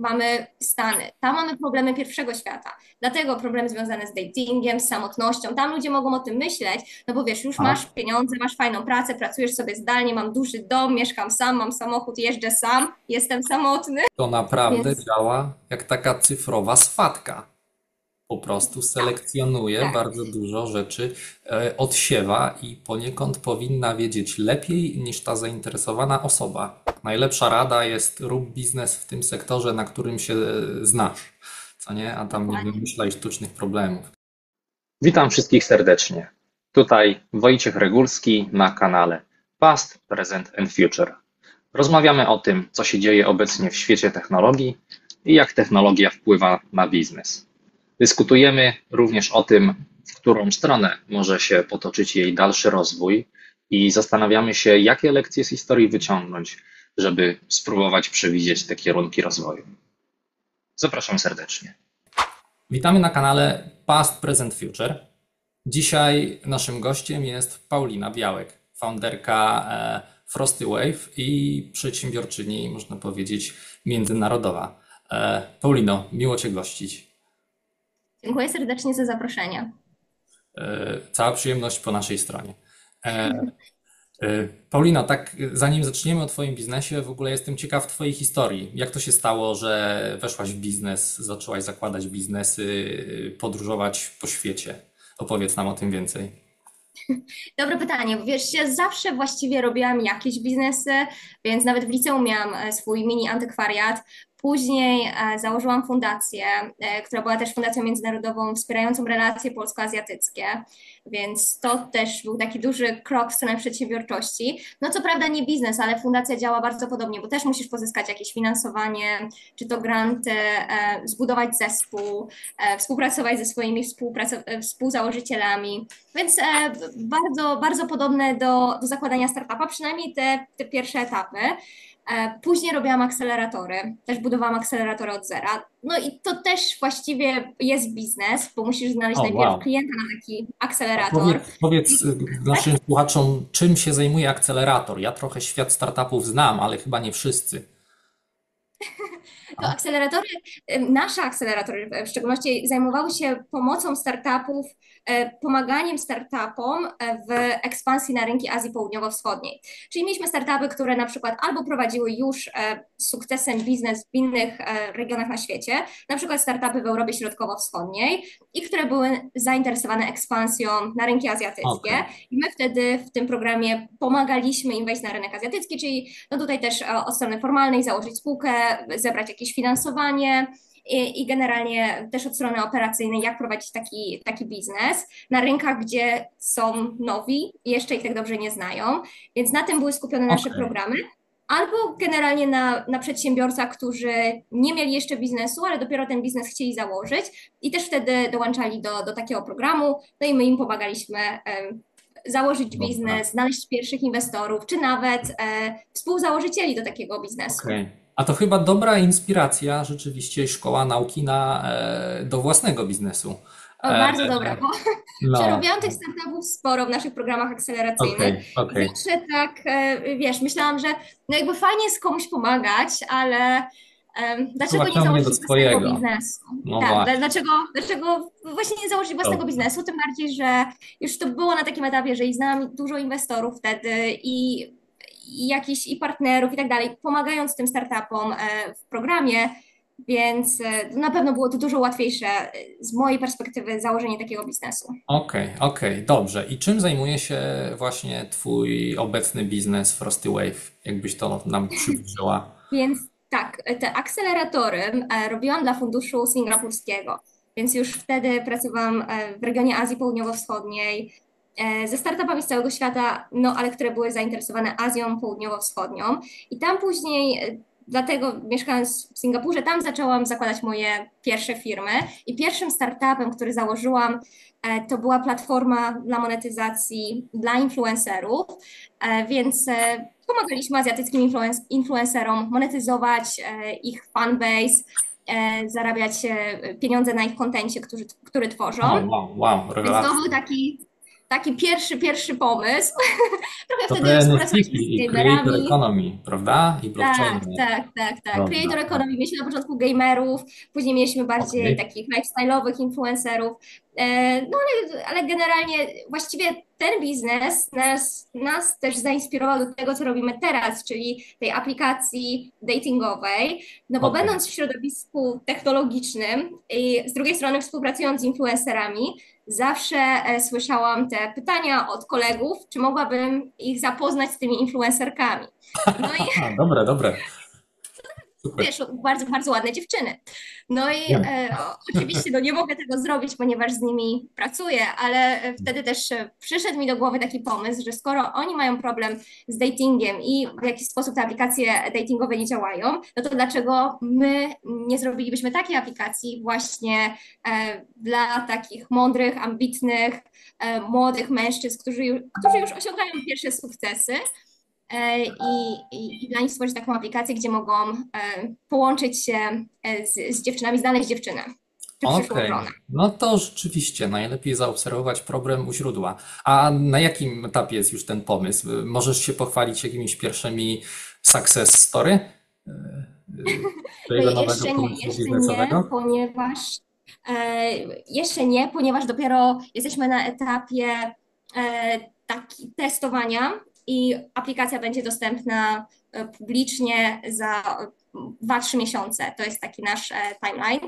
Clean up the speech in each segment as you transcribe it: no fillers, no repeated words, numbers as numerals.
mamy Stany, tam mamy problemy pierwszego świata. Dlatego problemy związane z datingiem, z samotnością. Tam ludzie mogą o tym myśleć, no bo wiesz, już A masz pieniądze, masz fajną pracę, pracujesz sobie zdalnie, mam duży dom, mieszkam sam, mam samochód, jeżdżę sam, jestem samotny, to naprawdę więc działa jak taka cyfrowa swatka. Po prostu tak, selekcjonuje tak. bardzo dużo rzeczy, odsiewa i poniekąd powinna wiedzieć lepiej niż ta zainteresowana osoba. Najlepsza rada jest rób biznes w tym sektorze, na którym się znasz, co nie? A tam nie Dokładnie. wymyślaj sztucznych problemów. Witam wszystkich serdecznie. Tutaj Wojciech Regulski na kanale Past, Present and Future. Rozmawiamy o tym, co się dzieje obecnie w świecie technologii i jak technologia wpływa na biznes. Dyskutujemy również o tym, w którą stronę może się potoczyć jej dalszy rozwój i zastanawiamy się, jakie lekcje z historii wyciągnąć, żeby spróbować przewidzieć te kierunki rozwoju. Zapraszam serdecznie. Witamy na kanale Past, Present, Future. Dzisiaj naszym gościem jest Paulina Białek, founderka Frosty Wave i przedsiębiorczyni, można powiedzieć, międzynarodowa. Paulino, miło Cię gościć. Dziękuję serdecznie za zaproszenie. Cała przyjemność po naszej stronie. E, Paulino, tak zanim zaczniemy o Twoim biznesie, w ogóle jestem ciekaw Twojej historii. Jak to się stało, że weszłaś w biznes, zaczęłaś zakładać biznesy, podróżować po świecie? Opowiedz nam o tym więcej. Dobre pytanie, bo wiesz, ja zawsze właściwie robiłam jakieś biznesy, więc nawet w liceum miałam swój mini antykwariat. Później założyłam fundację, która była też fundacją międzynarodową wspierającą relacje polsko-azjatyckie, więc to też był taki duży krok w stronę przedsiębiorczości. No co prawda nie biznes, ale fundacja działa bardzo podobnie, bo też musisz pozyskać jakieś finansowanie, czy to granty, zbudować zespół, współpracować ze swoimi współzałożycielami. Więc bardzo, bardzo podobne do zakładania startupa, przynajmniej te pierwsze etapy. Później robiłam akceleratory, też budowałam akceleratory od zera. No i to też właściwie jest biznes, bo musisz znaleźć O, najpierw wow. klienta na taki A akcelerator. powiedz Tak? naszym słuchaczom, czym się zajmuje akcelerator? Ja trochę świat startupów znam, ale chyba nie wszyscy. To A? akceleratory, nasze akceleratory w szczególności zajmowały się pomocą startupów, pomaganiem startupom w ekspansji na rynki Azji Południowo-Wschodniej. Czyli mieliśmy startupy, które na przykład albo prowadziły już z sukcesem biznes w innych regionach na świecie, na przykład startupy w Europie Środkowo-Wschodniej i które były zainteresowane ekspansją na rynki azjatyckie. Okej, I my wtedy w tym programie pomagaliśmy im wejść na rynek azjatycki, czyli no tutaj też od strony formalnej założyć spółkę, zebrać jakieś finansowanie i generalnie też od strony operacyjnej, jak prowadzić taki biznes na rynkach, gdzie są nowi i jeszcze ich tak dobrze nie znają. Więc na tym były skupione nasze okej. programy. Albo generalnie na przedsiębiorcach, którzy nie mieli jeszcze biznesu, ale dopiero ten biznes chcieli założyć i też wtedy dołączali do takiego programu. No i my im pomagaliśmy założyć Dobra. biznes, znaleźć pierwszych inwestorów, czy nawet współzałożycieli do takiego biznesu. Okej. A to chyba dobra inspiracja, rzeczywiście szkoła nauki do własnego biznesu. O, E, bardzo dobra, bo no, przerobiłam tych startupów sporo w naszych programach akceleracyjnych i okej. zawsze tak, wiesz, myślałam, że no jakby fajnie jest komuś pomagać, ale dlaczego Chyba nie ciągnie założyć do własnego swojego. biznesu? No Tak, właśnie. dlaczego właśnie nie założyć własnego Dobrze. biznesu? Tym bardziej, że już to było na takim etapie, że i znałam dużo inwestorów wtedy i jakichś i partnerów i tak dalej, pomagając tym startupom w programie, więc na pewno było to dużo łatwiejsze z mojej perspektywy założenie takiego biznesu. Okej, dobrze. I czym zajmuje się właśnie Twój obecny biznes Frosty Wave? Jakbyś to nam przybliżyła? Więc tak, te akceleratory robiłam dla funduszu singapurskiego, więc już wtedy pracowałam w regionie Azji Południowo-Wschodniej ze startupami z całego świata, no ale które były zainteresowane Azją Południowo-Wschodnią. I tam później, dlatego mieszkając w Singapurze, tam zaczęłam zakładać moje pierwsze firmy. I pierwszym startupem, który założyłam, to była platforma dla monetyzacji dla influencerów, więc pomagaliśmy azjatyckim influencerom monetyzować ich fanbase, zarabiać pieniądze na ich kontencie, który tworzą. O, wow, Więc to rewelacja. był taki taki pierwszy pomysł. Trochę To te wtedy NFT współpracowaliśmy z i Creator gamerami. Economy, prawda? I Tak, blockchainy. tak, tak, tak. Dobra, Creator tak. Economy. Mieliśmy na początku gamerów, później mieliśmy bardziej Okej. takich lifestyle'owych influencerów. No ale generalnie właściwie ten biznes nas też zainspirował do tego, co robimy teraz, czyli tej aplikacji datingowej. No bo Okej. będąc w środowisku technologicznym i z drugiej strony współpracując z influencerami, zawsze słyszałam te pytania od kolegów, czy mogłabym ich zapoznać z tymi influencerkami. No Aha, dobre, dobre. Super. wiesz, bardzo, bardzo ładne dziewczyny. No i Wiem. oczywiście no, nie mogę tego zrobić, ponieważ z nimi pracuję, ale wtedy też przyszedł mi do głowy taki pomysł, że skoro oni mają problem z datingiem i w jakiś sposób te aplikacje datingowe nie działają, no to dlaczego my nie zrobilibyśmy takiej aplikacji właśnie dla takich mądrych, ambitnych, młodych mężczyzn, którzy już osiągają pierwsze sukcesy, i dla nich stworzyć taką aplikację, gdzie mogą połączyć się z dziewczynami, znaleźć dziewczynę czy przyszłą Okej. żonę. No to rzeczywiście najlepiej zaobserwować problem u źródła. A na jakim etapie jest już ten pomysł? Możesz się pochwalić jakimiś pierwszymi success story No twojego i nowego pomysłu biznesowego? jeszcze nie, ponieważ dopiero jesteśmy na etapie testowania i aplikacja będzie dostępna publicznie za 2-3 miesiące. To jest taki nasz timeline.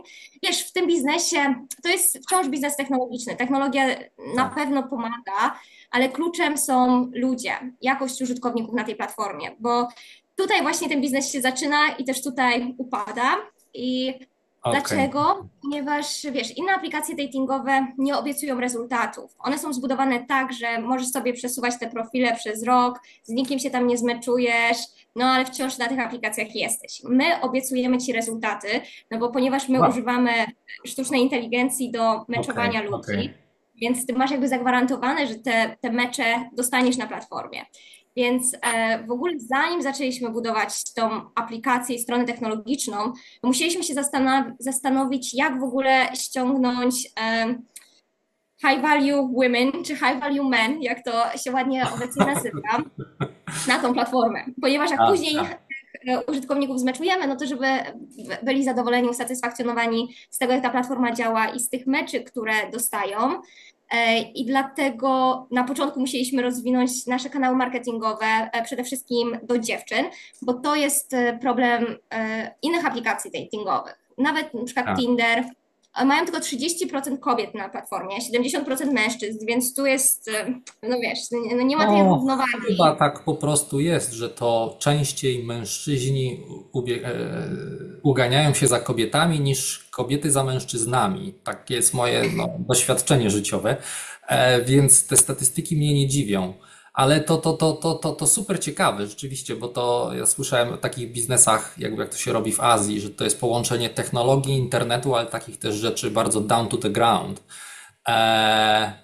Wiesz, w tym biznesie to jest wciąż biznes technologiczny. Technologia na Tak. pewno pomaga, ale kluczem są ludzie, jakość użytkowników na tej platformie, bo tutaj właśnie ten biznes się zaczyna i też tutaj upada. I Okej. dlaczego? Ponieważ wiesz, inne aplikacje datingowe nie obiecują rezultatów. One są zbudowane tak, że możesz sobie przesuwać te profile przez rok, z nikim się tam nie zmeczujesz, no ale wciąż na tych aplikacjach jesteś. My obiecujemy ci rezultaty, no bo ponieważ my Wow. używamy sztucznej inteligencji do Okej, meczowania okej. ludzi, więc ty masz jakby zagwarantowane, że te mecze dostaniesz na platformie. Więc w ogóle zanim zaczęliśmy budować tą aplikację i stronę technologiczną, to musieliśmy się zastanowić, jak w ogóle ściągnąć high value women czy high value men, jak to się ładnie obecnie nazywa, na tą platformę. Ponieważ jak Tak, później tak. użytkowników zmeczujemy, no to żeby byli zadowoleni, usatysfakcjonowani z tego, jak ta platforma działa i z tych meczy, które dostają. I dlatego na początku musieliśmy rozwinąć nasze kanały marketingowe przede wszystkim do dziewczyn, bo to jest problem innych aplikacji datingowych. Nawet na przykład Tak. Tinder mają tylko 30% kobiet na platformie, 70% mężczyzn, więc tu jest, no wiesz, no nie ma tej No, chyba równowagi. tak po prostu jest, że to częściej mężczyźni uganiają się za kobietami niż kobiety za mężczyznami. Takie jest moje doświadczenie życiowe, więc te statystyki mnie nie dziwią. Ale to super ciekawe rzeczywiście, bo to ja słyszałem o takich biznesach, jakby jak to się robi w Azji, że to jest połączenie technologii, internetu, ale takich też rzeczy bardzo down to the ground.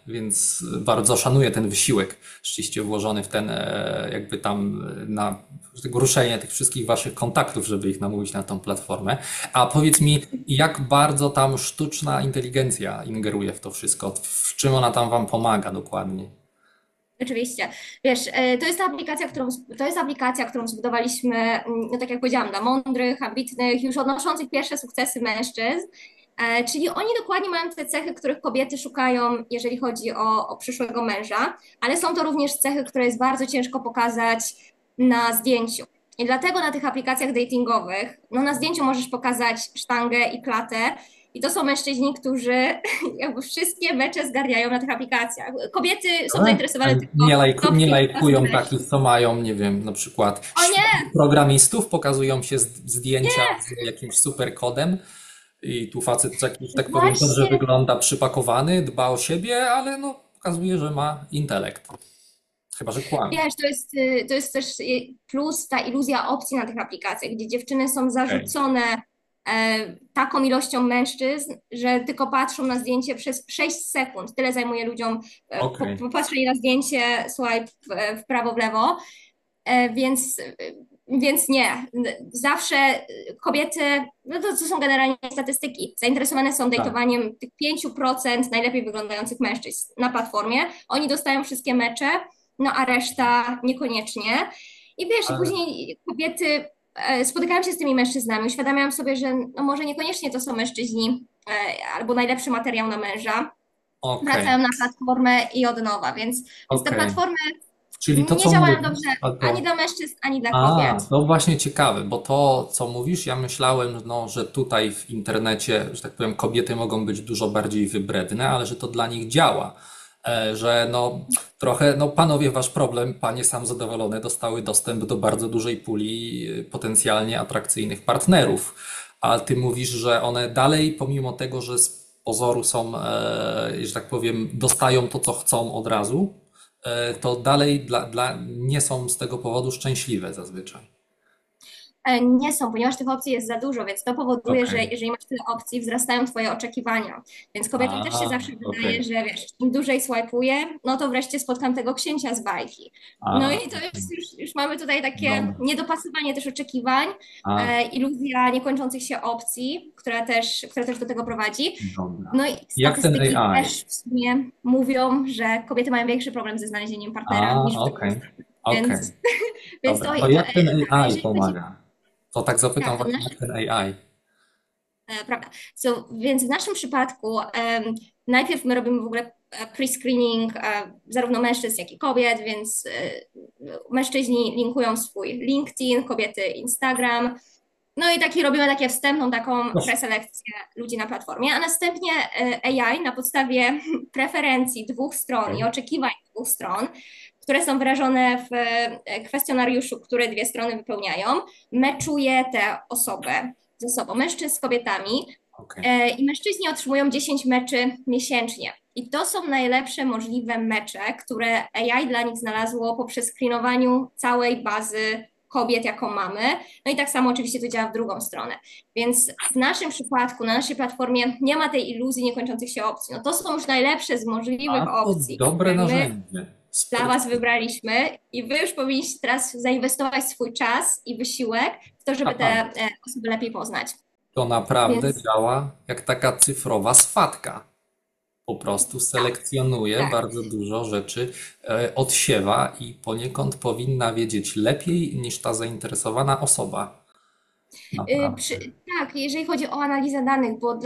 Więc bardzo szanuję ten wysiłek rzeczywiście włożony w ten, jakby tam na ruszenie tych wszystkich waszych kontaktów, żeby ich namówić na tą platformę. A powiedz mi, jak bardzo tam sztuczna inteligencja ingeruje w to wszystko? W czym ona tam wam pomaga dokładnie? Oczywiście. Wiesz, to jest aplikacja, którą zbudowaliśmy, no tak jak powiedziałam, dla mądrych, ambitnych, już odnoszących pierwsze sukcesy mężczyzn. Czyli oni dokładnie mają te cechy, których kobiety szukają, jeżeli chodzi o przyszłego męża, ale są to również cechy, które jest bardzo ciężko pokazać na zdjęciu. I dlatego na tych aplikacjach datingowych, no na zdjęciu możesz pokazać sztangę i klatę, i to są mężczyźni, którzy jakby wszystkie mecze zgarniają na tych aplikacjach. Kobiety są A zainteresowane tylko top nie kilka lajkują treści. takich, co mają, nie wiem, na przykład O nie, świetnych programistów, pokazują się zdjęcia z jakimś super kodem i tu facet taki, że tak powiem, dobrze właśnie, wygląda, przypakowany, dba o siebie, ale no pokazuje, że ma intelekt. Chyba, że kłamie. wiesz, to jest też plus ta iluzja opcji na tych aplikacjach, gdzie dziewczyny są Okej, zarzucone taką ilością mężczyzn, że tylko patrzą na zdjęcie przez 6 sekund. Tyle zajmuje ludziom okej. popatrzenie na zdjęcie, swipe w prawo, w lewo. Więc Więc nie, zawsze kobiety, no to są generalnie statystyki, zainteresowane są Tak. dejtowaniem tych 5% najlepiej wyglądających mężczyzn na platformie. Oni dostają wszystkie mecze, no a reszta niekoniecznie. I wiesz, i Ale później kobiety spotykają się z tymi mężczyznami, uświadamiają sobie, że no może niekoniecznie to są mężczyźni albo najlepszy materiał na męża, okej, wracają na platformę i od nowa, więc te okej. platformy Czyli to, nie co działają mówisz, dobrze a ani to. dla mężczyzn, ani dla kobiet. To właśnie ciekawe, bo to, co mówisz, ja myślałem, no, że tutaj w internecie, że tak powiem, kobiety mogą być dużo bardziej wybredne, ale że to dla nich działa. Że no trochę, no panowie, wasz problem, panie sam zadowolone, dostały dostęp do bardzo dużej puli potencjalnie atrakcyjnych partnerów. A ty mówisz, że one dalej, pomimo tego, że z pozoru są, że tak powiem, dostają to, co chcą od razu, to dalej nie są z tego powodu szczęśliwe zazwyczaj. Nie są, ponieważ tych opcji jest za dużo, więc to powoduje, że Okej. jeżeli masz tyle opcji, wzrastają twoje oczekiwania. Więc kobietom też się zawsze Okej. wydaje, że wiesz, im dłużej swajpuję, no to wreszcie spotkam tego księcia z bajki. No i to Okej. jest już mamy tutaj takie Dobra. niedopasowanie też oczekiwań, A, iluzja niekończących się opcji, która też do tego prowadzi. dobra. No i Jak ten statystyki AI? też w sumie mówią, że kobiety mają większy problem ze znalezieniem partnera niż w drugą Okej. stronę. Okej. Więc, więc Dobra. To jak ten a AI jeżeli chodzi pomaga? To tak zapytam tak, to właśnie, nasz jak ten AI. Prawda. Więc w naszym przypadku najpierw my robimy w ogóle pre-screening zarówno mężczyzn, jak i kobiet, więc mężczyźni linkują swój LinkedIn, kobiety Instagram. No i robimy takie wstępną taką Proszę. preselekcję ludzi na platformie, a następnie AI na podstawie preferencji dwóch stron i Okej. oczekiwań dwóch stron, które są wyrażone w kwestionariuszu, które dwie strony wypełniają, meczuje tę osobę ze sobą, mężczyzn z kobietami. Okej. I mężczyźni otrzymują 10 meczy miesięcznie. I to są najlepsze możliwe mecze, które AI dla nich znalazło poprzez screenowaniu całej bazy kobiet, jaką mamy. No i tak samo oczywiście to działa w drugą stronę. Więc w naszym przypadku, na naszej platformie nie ma tej iluzji niekończących się opcji. No to są już najlepsze z możliwych To opcji, dobre które my narzędzie. dla Was wybraliśmy i Wy już powinniście teraz zainwestować swój czas i wysiłek w to, żeby te Aha. osoby lepiej poznać. To naprawdę Więc działa jak taka cyfrowa swatka. Po prostu tak, selekcjonuje tak. bardzo dużo rzeczy, odsiewa i poniekąd powinna wiedzieć lepiej niż ta zainteresowana osoba. Naprawdę. Tak, jeżeli chodzi o analizę danych, bo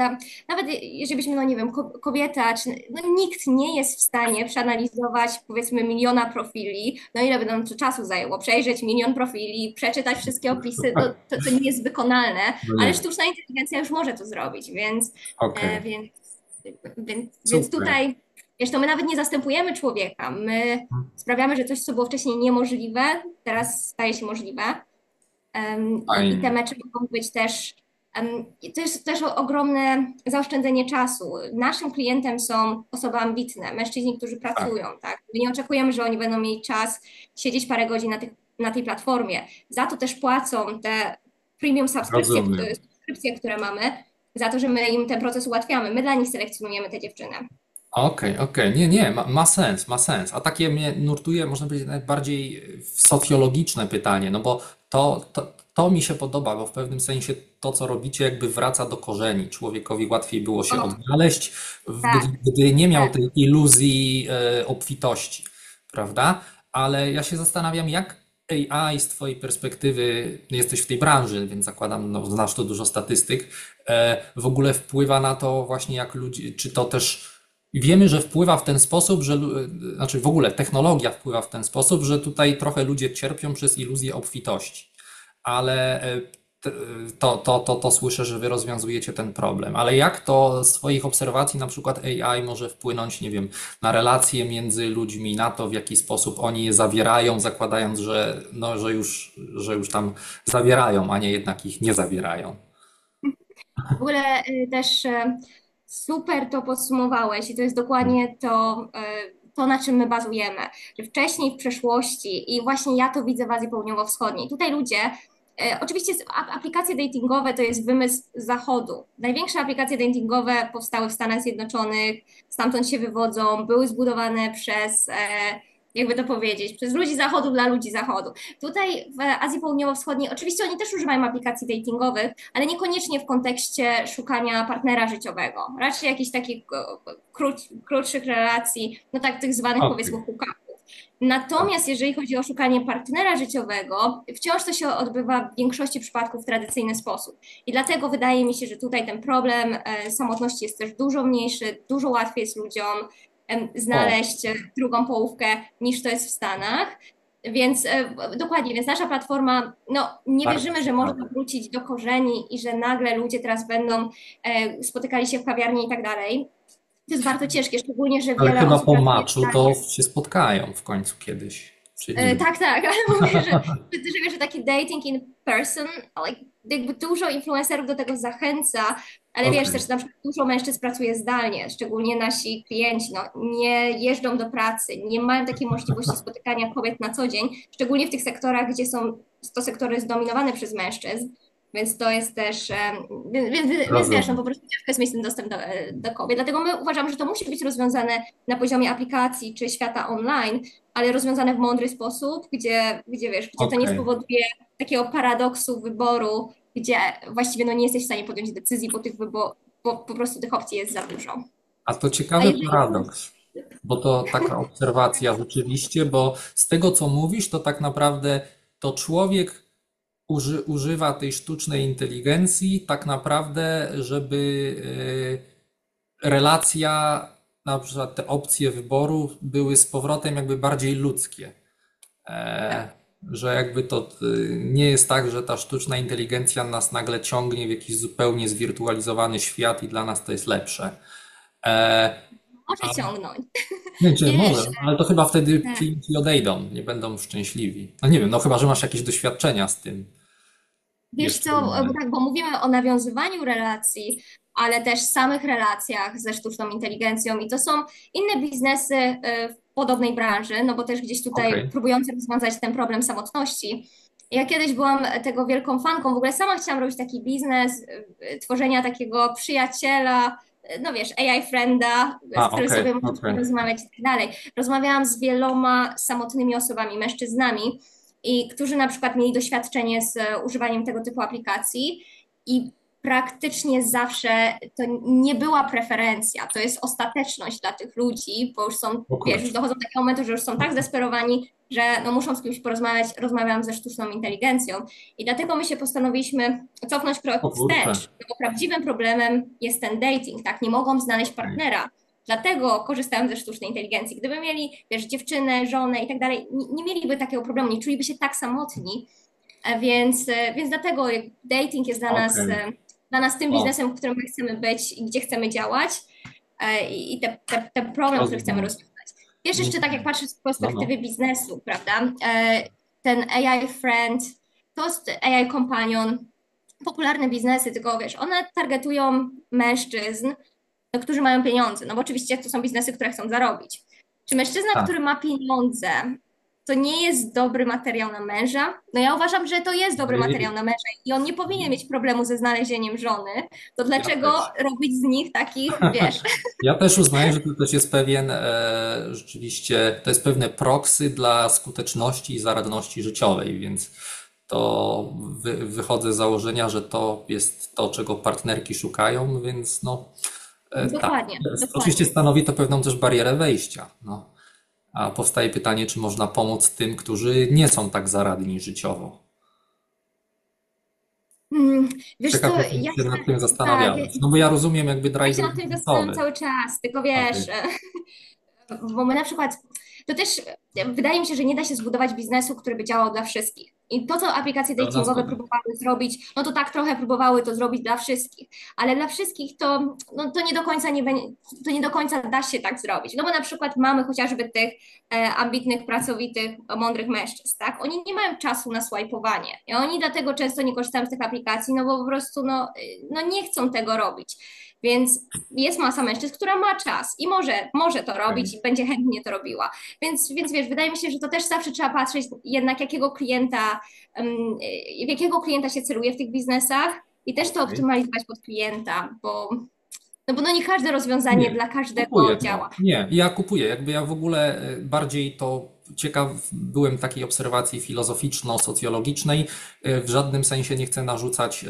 nawet jeżeli byśmy, no nie wiem, kobieta, czy no nikt nie jest w stanie przeanalizować powiedzmy miliona profili, no ile by nam to czasu zajęło, przejrzeć milion profili, przeczytać wszystkie opisy, to nie jest wykonalne, No ale nie. sztuczna inteligencja już może to zrobić, więc, Okej. e, więc, więc Super. tutaj, wiesz, to my nawet nie zastępujemy człowieka, my sprawiamy, że coś, co było wcześniej niemożliwe, teraz staje się możliwe. I te Fajnie. mecze mogą być też. To jest też ogromne zaoszczędzenie czasu. Naszym klientem są osoby ambitne, mężczyźni, którzy Tak, pracują, tak? My nie oczekujemy, że oni będą mieli czas siedzieć parę godzin na tej platformie. Za to też płacą te premium rozumiem. subskrypcje, które mamy, za to, że my im ten proces ułatwiamy. My dla nich selekcjonujemy te dziewczyny. Okej. Nie, ma sens, ma sens. A takie mnie nurtuje, można powiedzieć, nawet bardziej socjologiczne pytanie, no bo to mi się podoba, bo w pewnym sensie to, co robicie, jakby wraca do korzeni. Człowiekowi łatwiej było się O, odnaleźć, tak, gdy nie miał tak. tej iluzji obfitości, prawda? Ale ja się zastanawiam, jak AI z Twojej perspektywy, jesteś w tej branży, więc zakładam, no, znasz tu dużo statystyk, w ogóle wpływa na to właśnie, jak ludzie, czy to też. Wiemy, że wpływa w ten sposób, znaczy w ogóle technologia wpływa w ten sposób, że tutaj trochę ludzie cierpią przez iluzję obfitości, ale to słyszę, że wy rozwiązujecie ten problem. Ale jak to z Twoich obserwacji, na przykład AI może wpłynąć, nie wiem, na relacje między ludźmi, na to, w jaki sposób oni je zawierają, zakładając, że, no, że już tam zawierają, a nie jednak ich nie zawierają. W ogóle też super to podsumowałeś i to jest dokładnie to, na czym my bazujemy. Że wcześniej, w przeszłości i właśnie ja to widzę w Azji Południowo-Wschodniej. Tutaj ludzie, oczywiście aplikacje datingowe to jest wymysł Zachodu. Największe aplikacje datingowe powstały w Stanach Zjednoczonych, stamtąd się wywodzą, były zbudowane przez jakby to powiedzieć, przez ludzi zachodu dla ludzi zachodu. Tutaj w Azji Południowo-Wschodniej, oczywiście oni też używają aplikacji datingowych, ale niekoniecznie w kontekście szukania partnera życiowego. Raczej jakichś takich krótszych relacji, no tak tych zwanych Okej. powiedzmy hookupów. Natomiast jeżeli chodzi o szukanie partnera życiowego, wciąż to się odbywa w większości przypadków w tradycyjny sposób. I dlatego wydaje mi się, że tutaj ten problem samotności jest też dużo mniejszy, dużo łatwiej jest ludziom O, znaleźć drugą połówkę niż to jest w Stanach. Więc dokładnie, więc nasza platforma, no nie bardzo wierzymy, że można ciekawe. wrócić do korzeni i że nagle ludzie teraz będą spotykali się w kawiarni i tak dalej. To jest bardzo ciężkie, szczególnie, że Ale wiele chyba osób po pracuje maczu to zdalnie. się spotkają w końcu kiedyś. Czy nigdy? Tak, tak, ale mówię, że wiesz, że taki dating in person, like, jakby dużo influencerów do tego zachęca, ale wiesz Okej. też, na przykład dużo mężczyzn pracuje zdalnie, szczególnie nasi klienci, no, nie jeżdżą do pracy, nie mają takiej możliwości spotykania kobiet na co dzień, szczególnie w tych sektorach, gdzie są to sektory zdominowane przez mężczyzn, więc to jest też, więc wiesz, no Rozumiem. po prostu ciężko jest mieć ten dostęp do kobiet, dlatego my uważamy, że to musi być rozwiązane na poziomie aplikacji czy świata online, ale rozwiązane w mądry sposób, gdzie wiesz, gdzie to nie Okej. spowoduje takiego paradoksu wyboru, gdzie właściwie no nie jesteś w stanie podjąć decyzji, bo po prostu tych opcji jest za dużo. A to A ciekawy jeżeli paradoks, bo to taka obserwacja rzeczywiście, bo z tego co mówisz, to tak naprawdę to człowiek używa tej sztucznej inteligencji tak naprawdę, żeby relacja, na przykład te opcje wyboru były z powrotem jakby bardziej ludzkie. E, tak, że jakby to nie jest tak, że ta sztuczna inteligencja nas nagle ciągnie w jakiś zupełnie zwirtualizowany świat i dla nas to jest lepsze. E, może ciągnąć. nie, czy Wiesz, może, ale to chyba wtedy tak. klienci odejdą, nie będą szczęśliwi. No nie wiem, no chyba, że masz jakieś doświadczenia z tym Wiesz jeszcze co, inne. bo tak, bo mówimy o nawiązywaniu relacji, ale też samych relacjach ze sztuczną inteligencją i to są inne biznesy w podobnej branży, no bo też gdzieś tutaj Okej. próbujące rozwiązać ten problem samotności. Ja kiedyś byłam tego wielką fanką, w ogóle sama chciałam robić taki biznes, tworzenia takiego przyjaciela, no wiesz, AI frienda, z którym Okej, sobie możesz okej. porozmawiać i tak dalej. Rozmawiałam z wieloma samotnymi osobami, mężczyznami, i którzy na przykład mieli doświadczenie z używaniem tego typu aplikacji i praktycznie zawsze to nie była preferencja, to jest ostateczność dla tych ludzi, bo już są, O wiesz, już kurczę. dochodzą do takiego momentu, że już są tak zdesperowani, że no muszą z kimś porozmawiać, rozmawiam ze sztuczną inteligencją. I dlatego my się postanowiliśmy cofnąć krok O kurczę. wstecz, no bo prawdziwym problemem jest ten dating, tak? Nie mogą znaleźć Okej. partnera. Dlatego korzystają ze sztucznej inteligencji. Gdyby mieli, wiesz, dziewczynę, żonę i tak dalej, nie mieliby takiego problemu, nie czuliby się tak samotni. Więc dlatego dating jest Okej. dla nas tym O, biznesem, w którym my chcemy być i gdzie chcemy działać i ten problem, który chcemy rozumiem. rozwiązać. Wiesz, jeszcze tak jak Mhm. patrzysz z No, no. perspektywy biznesu, prawda? Ten AI friend, to jest AI companion, popularne biznesy, tylko wiesz, one targetują mężczyzn, no, którzy mają pieniądze, no bo oczywiście to są biznesy, które chcą zarobić. Czy mężczyzna, Tak. który ma pieniądze, to nie jest dobry materiał na męża? No ja uważam, że to jest dobry materiał na męża i on nie powinien mieć problemu ze znalezieniem żony, to Ja dlaczego też. robić z nich takich, wiesz? Ja też uznaję, że to też jest pewien, rzeczywiście, to jest pewne proxy dla skuteczności i zaradności życiowej, więc to wychodzę z założenia, że to jest to, czego partnerki szukają, więc no tak. Dokładnie, Oczywiście dokładnie. stanowi to pewną też barierę wejścia. No. A powstaje pytanie, czy można pomóc tym, którzy nie są tak zaradni życiowo. Hmm, wiesz co, Ciekaw jestem, ja czy się nad tym tak, zastanawiałeś. No bo ja rozumiem jakby ja się driver nad tym zastanawiam biznesowy. cały czas, tylko wiesz, Okej. bo my na przykład, to też wydaje mi się, że nie da się zbudować biznesu, który by działał dla wszystkich. I to, co aplikacje Pełna datingowe zgoda. próbowały zrobić, no to tak trochę próbowały to zrobić dla wszystkich, ale dla wszystkich to, no, to nie do końca nie będzie, to nie do końca da się tak zrobić. No bo na przykład mamy chociażby tych ambitnych, pracowitych, mądrych mężczyzn, tak? Oni nie mają czasu na swajpowanie i oni dlatego często nie korzystają z tych aplikacji, no bo po prostu no nie chcą tego robić. Więc jest masa mężczyzn, która ma czas i może to robić Okej. i będzie chętnie to robiła. Więc wiesz, wydaje mi się, że to też zawsze trzeba patrzeć jednak w jakiego klienta się celuje w tych biznesach i też to Okej. optymalizować pod klienta, bo no nie każde rozwiązanie Nie, dla każdego kupuję to. działa. Nie, ja kupuję. Jakby ja w ogóle bardziej to ciekaw byłem takiej obserwacji filozoficzno-socjologicznej. W żadnym sensie nie chcę narzucać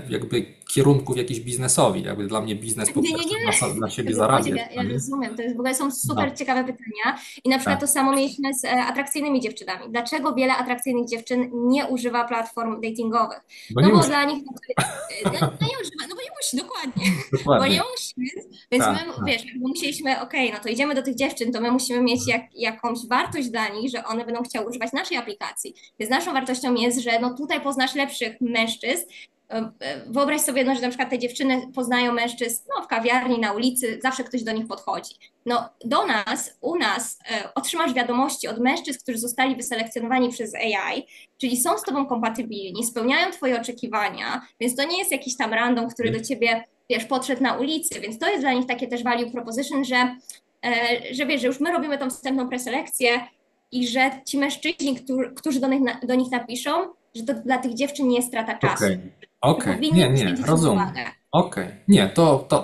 jakby kierunków jakiś biznesowi. Jakby dla mnie biznes po Nie, nie, pierwsze nie. na siebie Tego podziw, zarabiać. ja rozumiem. To jest, w ogóle są No, super ciekawe pytania. I na przykład to tak. samo mieliśmy z atrakcyjnymi dziewczynami. Dlaczego wiele atrakcyjnych dziewczyn nie używa platform datingowych? Bo No nie bo muszę. dla nich no nie używa, no bo nie musi, dokładnie. Bo nie Dokładnie. musi, więc my, Tak, tak. wiesz, bo musieliśmy, okej, no to idziemy do tych dziewczyn, to my musimy mieć jakąś wartość dla nich, że one będą chciały używać naszej aplikacji. Więc naszą wartością jest, że no tutaj poznasz lepszych mężczyzn. Wyobraź sobie, no, że na przykład te dziewczyny poznają mężczyzn no, w kawiarni, na ulicy, zawsze ktoś do nich podchodzi. No do nas, u nas otrzymasz wiadomości od mężczyzn, którzy zostali wyselekcjonowani przez AI, czyli są z tobą kompatybilni, spełniają twoje oczekiwania, więc to nie jest jakiś tam random, który do ciebie, wiesz, podszedł na ulicy, więc to jest dla nich takie też value proposition, że wiesz, że już my robimy tą wstępną preselekcję i że ci mężczyźni, którzy do nich napiszą, że to dla tych dziewczyn nie jest strata czasu. Okej, okej. Powinni Nie, poświęcić im rozumiem. uwagę. Okej, nie,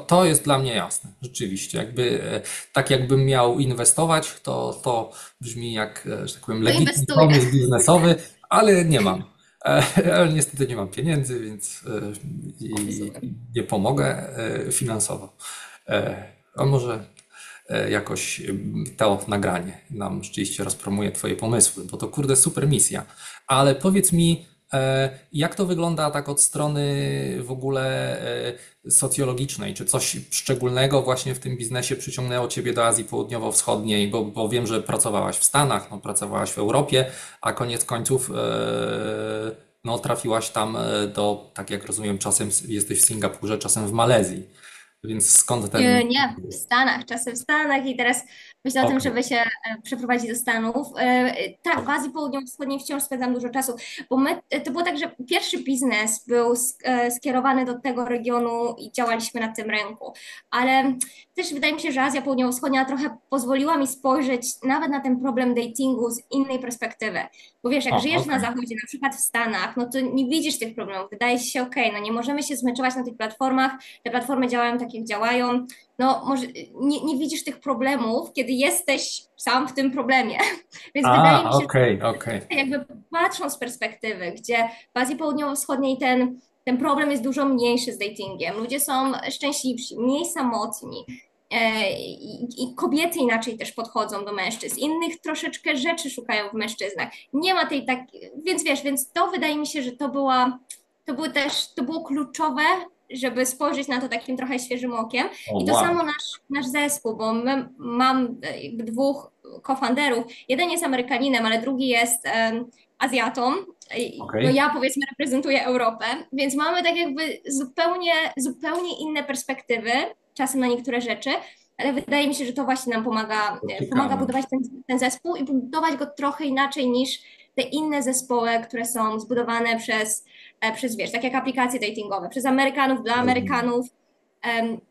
to jest dla mnie jasne, rzeczywiście. Jakby, tak jakbym miał inwestować, to brzmi jak, że tak powiem, To legitny inwestuję. pomysł biznesowy, ale nie mam. Ale niestety nie mam pieniędzy, więc i Rozumiem. nie pomogę finansowo. A może jakoś to nagranie nam rzeczywiście rozpromuje Twoje pomysły, bo to kurde super misja. Ale powiedz mi, jak to wygląda tak od strony w ogóle socjologicznej? Czy coś szczególnego właśnie w tym biznesie przyciągnęło Ciebie do Azji Południowo-Wschodniej? Bo wiem, że pracowałaś w Stanach, no, pracowałaś w Europie, a koniec końców no, trafiłaś tam tak jak rozumiem, czasem jesteś w Singapurze, czasem w Malezji. Więc skąd ten... Nie, w Stanach, czasem w Stanach i teraz myślę o tym, Okej. żeby się przeprowadzić do Stanów. Tak, w Azji Południowo-Wschodniej wciąż spędzam dużo czasu, bo to było tak, że pierwszy biznes był skierowany do tego regionu i działaliśmy na tym rynku, ale też wydaje mi się, że Azja Południowo-Wschodnia trochę pozwoliła mi spojrzeć nawet na ten problem datingu z innej perspektywy, bo wiesz, jak żyjesz na Okej. zachodzie, na przykład w Stanach, no to nie widzisz tych problemów, wydaje ci się okej, no nie możemy się zmeczować na tych platformach, te platformy działają tak, jak działają. No, może nie widzisz tych problemów, kiedy jesteś sam w tym problemie. Więc wydaje mi się, Okej. że jakby patrząc z perspektywy, gdzie w Azji Południowo-Wschodniej ten problem jest dużo mniejszy z datingiem. Ludzie są szczęśliwsi, mniej samotni. I kobiety inaczej też podchodzą do mężczyzn, innych troszeczkę rzeczy szukają w mężczyznach. Nie ma tej tak, więc wiesz, więc to wydaje mi się, że to było kluczowe, żeby spojrzeć na to takim trochę świeżym okiem. O, I to wow. samo nasz zespół, bo mam jakby dwóch co-founderów. Jeden jest Amerykaninem, ale drugi jest Azjatą. No Okej. ja powiedzmy reprezentuję Europę, więc mamy tak jakby zupełnie inne perspektywy, czasem na niektóre rzeczy, ale wydaje mi się, że to właśnie nam pomaga Ciekawe. budować ten zespół i budować go trochę inaczej niż te inne zespoły, które są zbudowane przez wiesz, tak jak aplikacje datingowe, przez Amerykanów, dla Rozumiem. Amerykanów.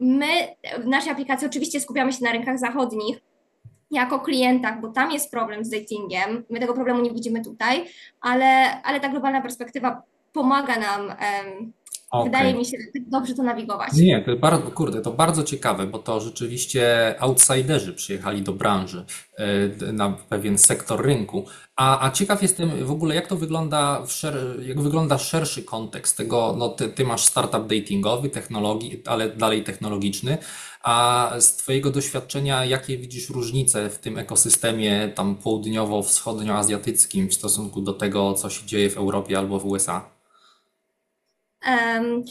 My w naszej aplikacji oczywiście skupiamy się na rynkach zachodnich jako klientach, bo tam jest problem z datingiem. My tego problemu nie widzimy tutaj, ale ta globalna perspektywa pomaga nam, wydaje Okej. mi się, dobrze to nawigować. Nie, to bardzo, kurde, to bardzo ciekawe, bo to rzeczywiście outsiderzy przyjechali do branży, na pewien sektor rynku. A ciekaw jestem w ogóle, jak to wygląda, jak wygląda szerszy kontekst tego, no ty masz startup datingowy, technologii, ale dalej technologiczny, a z twojego doświadczenia, jakie widzisz różnice w tym ekosystemie tam południowo-wschodnioazjatyckim w stosunku do tego, co się dzieje w Europie albo w USA? Em,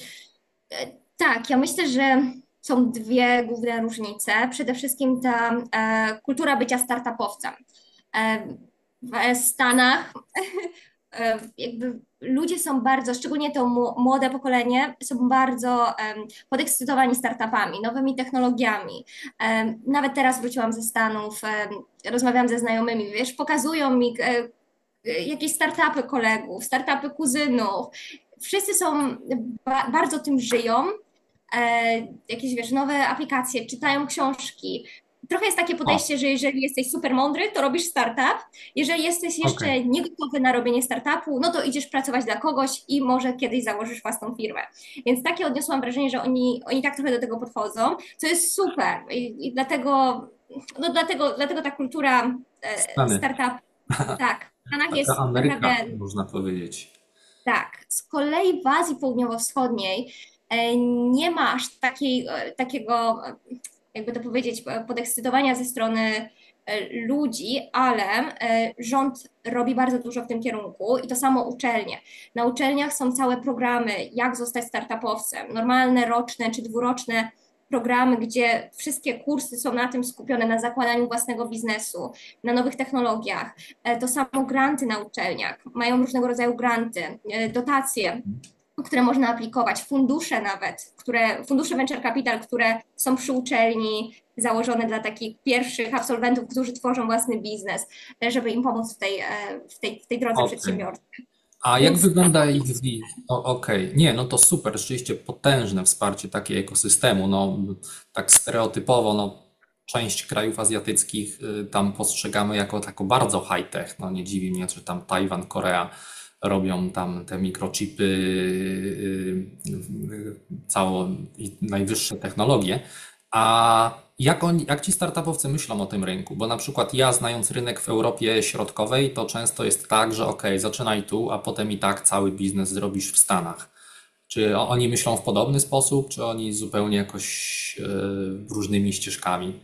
tak, ja myślę, że są dwie główne różnice. Przede wszystkim ta kultura bycia startupowcem. W Stanach jakby ludzie są bardzo, szczególnie to młode pokolenie, są bardzo podekscytowani startupami, nowymi technologiami. Nawet teraz wróciłam ze Stanów, rozmawiałam ze znajomymi, wiesz, pokazują mi jakieś startupy kolegów, startupy kuzynów. Wszyscy są, bardzo tym żyją, jakieś, wiesz, nowe aplikacje, czytają książki. Trochę jest takie O, podejście, że jeżeli jesteś super mądry, to robisz startup. Jeżeli jesteś okej. jeszcze niegotowy na robienie startupu, no to idziesz pracować dla kogoś i może kiedyś założysz własną firmę. Więc takie odniosłam wrażenie, że oni tak trochę do tego podchodzą, co jest super. I dlatego ta kultura Stany. startup, tak, w Stanach Taka jest Ameryka, naprawdę można powiedzieć. tak. Z kolei w Azji Południowo-Wschodniej nie ma aż takiego, jakby to powiedzieć, podekscytowania ze strony ludzi, ale rząd robi bardzo dużo w tym kierunku i to samo uczelnie. Na uczelniach są całe programy, jak zostać startupowcem, normalne roczne czy dwuroczne programy, gdzie wszystkie kursy są na tym skupione, na zakładaniu własnego biznesu, na nowych technologiach. To samo granty na uczelniach, mają różnego rodzaju granty, dotacje, które można aplikować, fundusze nawet, fundusze venture capital, które są przy uczelni, założone dla takich pierwszych absolwentów, którzy tworzą własny biznes, żeby im pomóc w tej drodze Okej. przedsiębiorcy. A jak Więc wygląda ich okej. Nie, no to super, rzeczywiście potężne wsparcie takiego ekosystemu. No, tak stereotypowo, no, część krajów azjatyckich tam postrzegamy jako taką bardzo high-tech. No, nie dziwi mnie, że tam Tajwan, Korea robią tam te mikrochipy, całą i najwyższe technologie. A jak ci startupowcy myślą o tym rynku? Bo na przykład ja, znając rynek w Europie Środkowej, to często jest tak, że okej, zaczynaj tu, a potem i tak cały biznes zrobisz w Stanach. Czy oni myślą w podobny sposób, czy oni zupełnie jakoś różnymi ścieżkami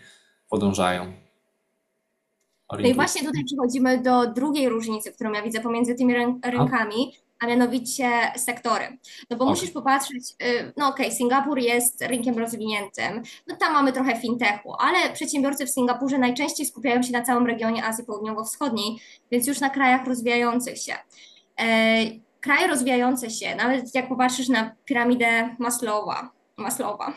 podążają, No i orientują? właśnie tutaj przechodzimy do drugiej różnicy, którą ja widzę pomiędzy tymi A? rynkami, a mianowicie sektory. No bo Okej. musisz popatrzeć, no okej, Singapur jest rynkiem rozwiniętym, no tam mamy trochę fintechu, ale przedsiębiorcy w Singapurze najczęściej skupiają się na całym regionie Azji Południowo-Wschodniej, więc już na krajach rozwijających się. Kraje rozwijające się, nawet jak popatrzysz na piramidę Maslowa,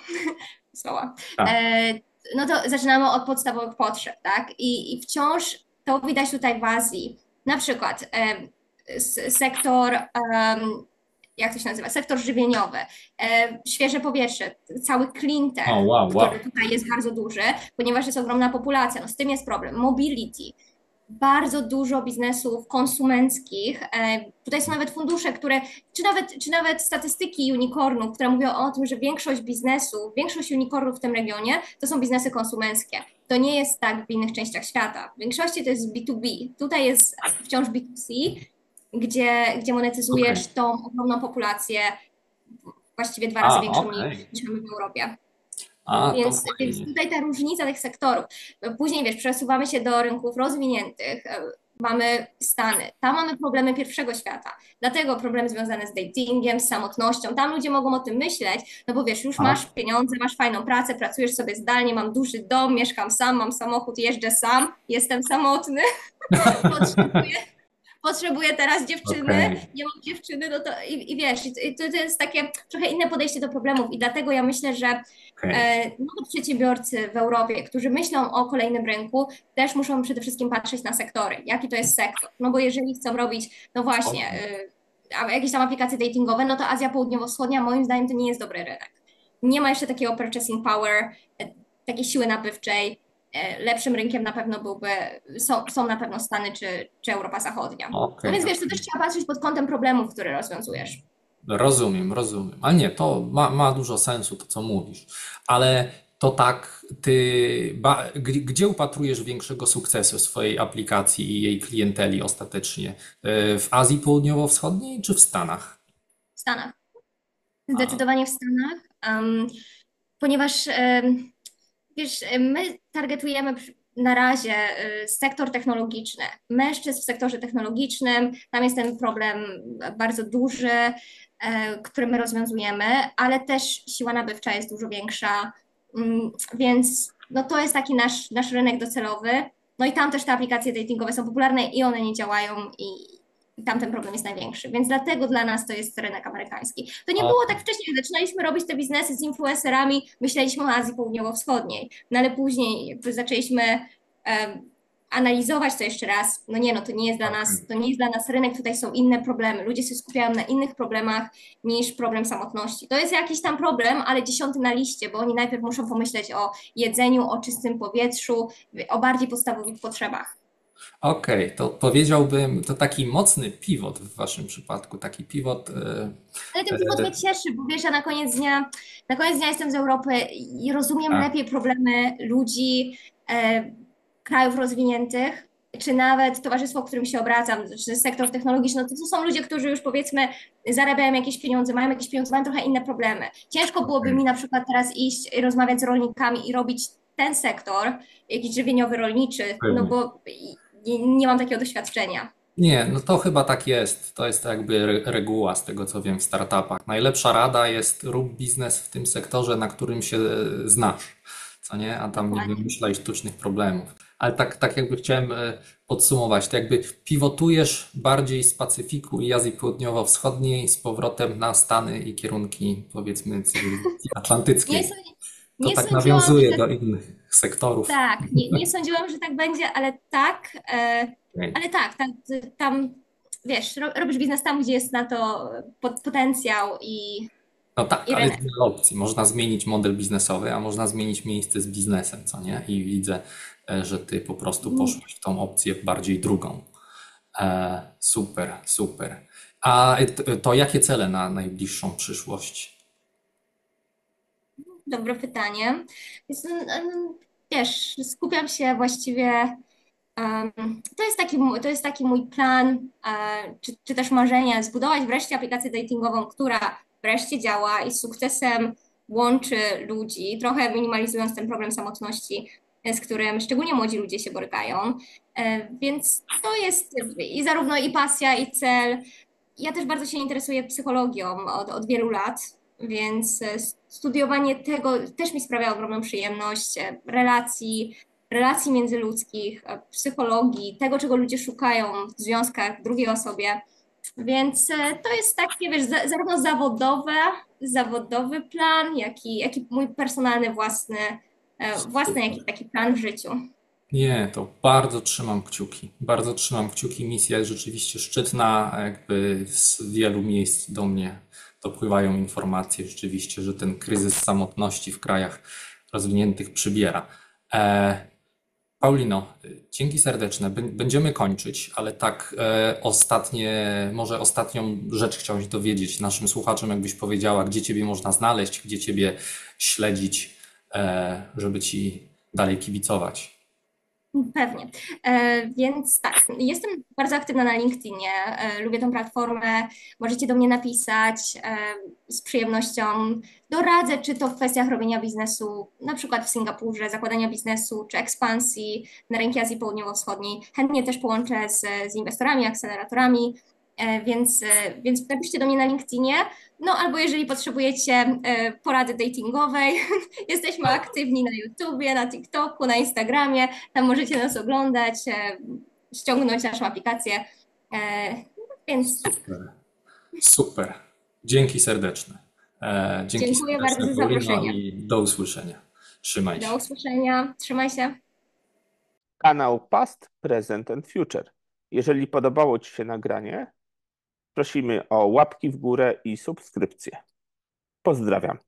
Tak. e, no to zaczynamy od podstawowych potrzeb, tak? I wciąż to widać tutaj w Azji. Na przykład sektor, jak to się nazywa, sektor żywieniowy, świeże powietrze, cały cleantech, O, wow, który wow. tutaj jest bardzo duży, ponieważ jest ogromna populacja, no z tym jest problem. Mobility, bardzo dużo biznesów konsumenckich. Tutaj są nawet fundusze, czy nawet statystyki unicornów, które mówią o tym, że większość unicornów w tym regionie to są biznesy konsumenckie. To nie jest tak w innych częściach świata. W większości to jest B2B. Tutaj jest wciąż B2C, gdzie Okej. monetyzujesz tą ogromną populację, właściwie 2 razy A, większą okej. niż mamy w Europie. A, to Więc fajnie. tutaj ta różnica tych sektorów. Później, wiesz, przesuwamy się do rynków rozwiniętych. Mamy Stany. Tam mamy problemy pierwszego świata. Dlatego problemy związane z datingiem, z samotnością. Tam ludzie mogą o tym myśleć, no bo wiesz, już A, masz pieniądze, masz fajną pracę, pracujesz sobie zdalnie, mam duży dom, mieszkam sam, mam samochód, jeżdżę sam, jestem samotny, potrzebuję potrzebuję teraz dziewczyny, okej. nie mam dziewczyny, no to i wiesz, to jest takie trochę inne podejście do problemów i dlatego ja myślę, że Okej. nowi przedsiębiorcy w Europie, którzy myślą o kolejnym rynku, też muszą przede wszystkim patrzeć na sektory, jaki to jest sektor, no bo jeżeli chcą robić, no właśnie, Okej. jakieś tam aplikacje datingowe, no to Azja Południowo-Wschodnia moim zdaniem to nie jest dobry rynek. Nie ma jeszcze takiego purchasing power, takiej siły nabywczej. Lepszym rynkiem na pewno są na pewno Stany czy Europa Zachodnia. No Okej, więc wiesz, to też okej. trzeba patrzeć pod kątem problemów, które rozwiązujesz. Rozumiem, rozumiem. Ale nie, to ma dużo sensu to, co mówisz. Ale to tak, gdzie upatrujesz większego sukcesu swojej aplikacji i jej klienteli ostatecznie? W Azji Południowo-Wschodniej czy w Stanach? W Stanach. A, Zdecydowanie w Stanach, ponieważ wiesz, my targetujemy na razie sektor technologiczny, mężczyzn w sektorze technologicznym, tam jest ten problem bardzo duży, który my rozwiązujemy, ale też siła nabywcza jest dużo większa, więc no to jest taki nasz rynek docelowy. No i tam też te aplikacje datingowe są popularne i one nie działają i tam ten problem jest największy. Więc dlatego dla nas to jest rynek amerykański. To nie było tak okej. wcześniej, jak zaczynaliśmy robić te biznesy z influencerami, myśleliśmy o Azji Południowo-Wschodniej. No ale później jakby zaczęliśmy analizować to jeszcze raz. No nie, no Okej. to nie jest dla nas rynek, tutaj są inne problemy. Ludzie się skupiają na innych problemach niż problem samotności. To jest jakiś tam problem, ale 10 na liście, bo oni najpierw muszą pomyśleć o jedzeniu, o czystym powietrzu, o bardziej podstawowych potrzebach. Okej, to powiedziałbym, to taki mocny pivot w waszym przypadku, taki pivot. Ale ten pivot mnie E, cieszy, bo wiesz, ja na koniec dnia jestem z Europy i rozumiem tak, lepiej problemy ludzi, krajów rozwiniętych. czy nawet towarzystwo, w którym się obracam, czy sektor technologiczny, no to są ludzie, którzy już powiedzmy zarabiają jakieś pieniądze, mają jakieś pieniądze, mają trochę inne problemy. Ciężko byłoby mi na przykład teraz iść i rozmawiać z rolnikami i robić ten sektor, jakiś żywieniowy, rolniczy, no Pewnie. bo nie mam takiego doświadczenia. Nie, no to chyba tak jest. To jest jakby reguła z tego, co wiem w startupach. Najlepsza rada jest rób biznes w tym sektorze, na którym się znasz, co nie? A tam nie Dokładnie. wymyślaj sztucznych problemów. Ale tak jakby chciałem podsumować, to jakby pivotujesz bardziej z Pacyfiku i Azji Południowo-Wschodniej z powrotem na Stany i kierunki, powiedzmy, cywilizacji Nie, atlantyckiej. To nie tak sądziłam, nawiązuje że do innych sektorów. tak, nie sądziłam, że tak będzie, ale tak, tam wiesz, robisz biznes tam, gdzie jest na to potencjał No tak, i ale jest rynek. wiele opcji. Można zmienić model biznesowy, a można zmienić miejsce z biznesem, co nie? I widzę, że ty po prostu poszłeś w tą opcję bardziej drugą. Super, super. A to jakie cele na najbliższą przyszłość? Dobre pytanie. Więc, wiesz, skupiam się właściwie. To jest taki mój plan, czy też marzenie, zbudować wreszcie aplikację datingową, która wreszcie działa i z sukcesem łączy ludzi, trochę minimalizując ten problem samotności, z którym szczególnie młodzi ludzie się borykają. Więc to jest i zarówno i pasja, i cel. Ja też bardzo się interesuję psychologią od wielu lat, więc studiowanie tego też mi sprawia ogromną przyjemność, relacji międzyludzkich, psychologii, tego, czego ludzie szukają w związkach w drugiej osobie. Więc to jest takie, wiesz, zarówno zawodowy plan, jak i mój personalny własny jakiś taki plan w życiu. Nie, to bardzo trzymam kciuki. Bardzo trzymam kciuki. Misja jest rzeczywiście szczytna. Jakby z wielu miejsc do mnie dopływają informacje rzeczywiście, że ten kryzys samotności w krajach rozwiniętych przybiera. Paulino, dzięki serdeczne. Będziemy kończyć, ale tak może ostatnią rzecz chciałeś dowiedzieć naszym słuchaczom, jakbyś powiedziała, gdzie Ciebie można znaleźć, gdzie Ciebie śledzić, żeby Ci dalej kibicować. Pewnie. Więc tak, jestem bardzo aktywna na LinkedInie. Lubię tę platformę. Możecie do mnie napisać. Z przyjemnością doradzę, czy to w kwestiach robienia biznesu, na przykład w Singapurze, zakładania biznesu, czy ekspansji na rynki Azji Południowo-Wschodniej. Chętnie też połączę z inwestorami, akceleratorami. Więc napiszcie do mnie na LinkedInie. No albo jeżeli potrzebujecie porady datingowej, jesteśmy aktywni na YouTubie, na TikToku, na Instagramie. Tam możecie nas oglądać, ściągnąć naszą aplikację. Więc tak, Super. Super. Dzięki serdeczne. Dzięki dziękuję bardzo serdeczne, za Paulino, zaproszenie. i do usłyszenia. Trzymaj Do się. usłyszenia. Trzymaj się. Kanał Past, Present and Future. Jeżeli podobało Ci się nagranie, prosimy o łapki w górę i subskrypcję. Pozdrawiam.